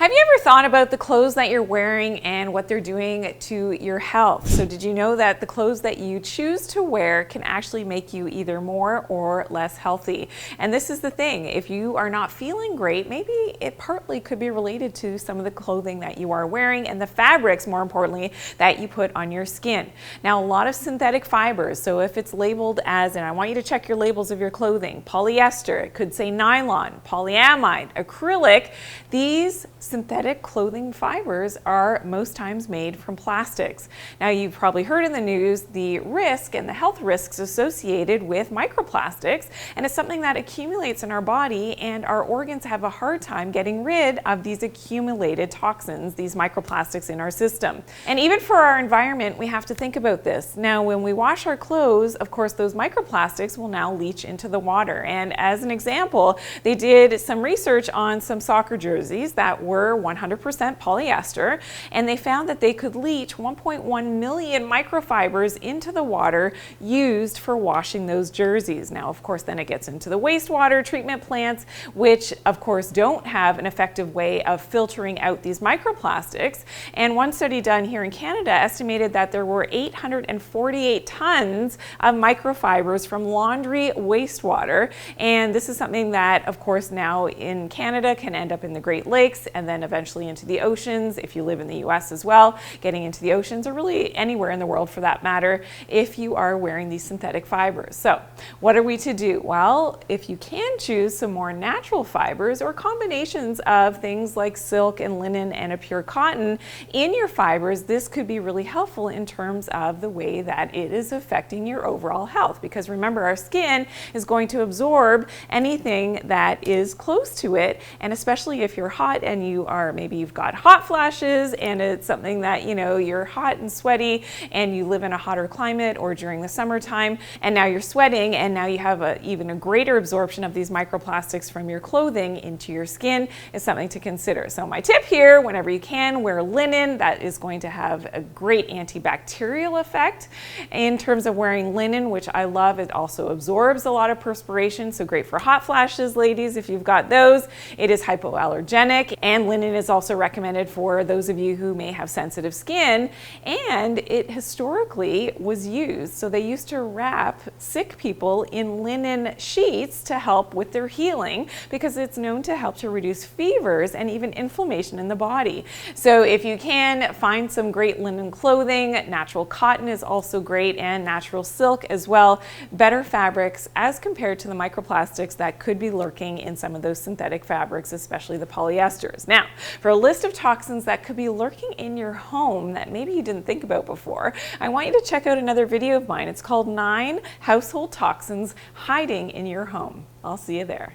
Have you ever thought about the clothes that you're wearing and what they're doing to your health? So did you know that the clothes that you choose to wear can actually make you either more or less healthy? And this is the thing, if you are not feeling great, maybe it partly could be related to some of the clothing that you are wearing and the fabrics, more importantly, that you put on your skin. Now, a lot of synthetic fibers, so if it's labeled as, and I want you to check your labels of your clothing, polyester, it could say nylon, polyamide, acrylic, these synthetic clothing fibers are most times made from plastics. Now, you've probably heard in the news the risk and the health risks associated with microplastics, and it's something that accumulates in our body, and our organs have a hard time getting rid of these accumulated toxins, these microplastics in our system. And even for our environment, we have to think about this. Now, when we wash our clothes, of course, those microplastics will now leach into the water. And as an example, they did some research on some soccer jerseys that were 100% polyester, and they found that they could leach 1.1 million microfibers into the water used for washing those jerseys. Now, of course, then it gets into the wastewater treatment plants, which of course don't have an effective way of filtering out these microplastics. And one study done here in Canada estimated that there were 848 tons of microfibers from laundry wastewater. And this is something that, of course, now in Canada can end up in the Great Lakes and then eventually into the oceans if you live in the US as well, getting into the oceans, or really anywhere in the world for that matter, if you are wearing these synthetic fibers. So what are we to do? Well, if you can choose some more natural fibers or combinations of things like silk and linen and a pure cotton in your fibers, this could be really helpful in terms of the way that it is affecting your overall health. Because remember, our skin is going to absorb anything that is close to it, and especially if you're hot and maybe you've got hot flashes and it's something that, you're hot and sweaty and you live in a hotter climate or during the summertime, and now you're sweating and now you have even a greater absorption of these microplastics from your clothing into your skin, is something to consider. So my tip here, whenever you can, wear linen. That is going to have a great antibacterial effect. In terms of wearing linen, which I love, it also absorbs a lot of perspiration, so great for hot flashes, ladies, if you've got those. It is hypoallergenic, and linen is also recommended for those of you who may have sensitive skin, and it historically was used. So they used to wrap sick people in linen sheets to help with their healing, because it's known to help to reduce fevers and even inflammation in the body. So if you can, find some great linen clothing. Natural cotton is also great, and natural silk as well. Better fabrics as compared to the microplastics that could be lurking in some of those synthetic fabrics, especially the polyesters. Now, for a list of toxins that could be lurking in your home that maybe you didn't think about before, I want you to check out another video of mine. It's called 9 Household Toxins Hiding in Your Home. I'll see you there.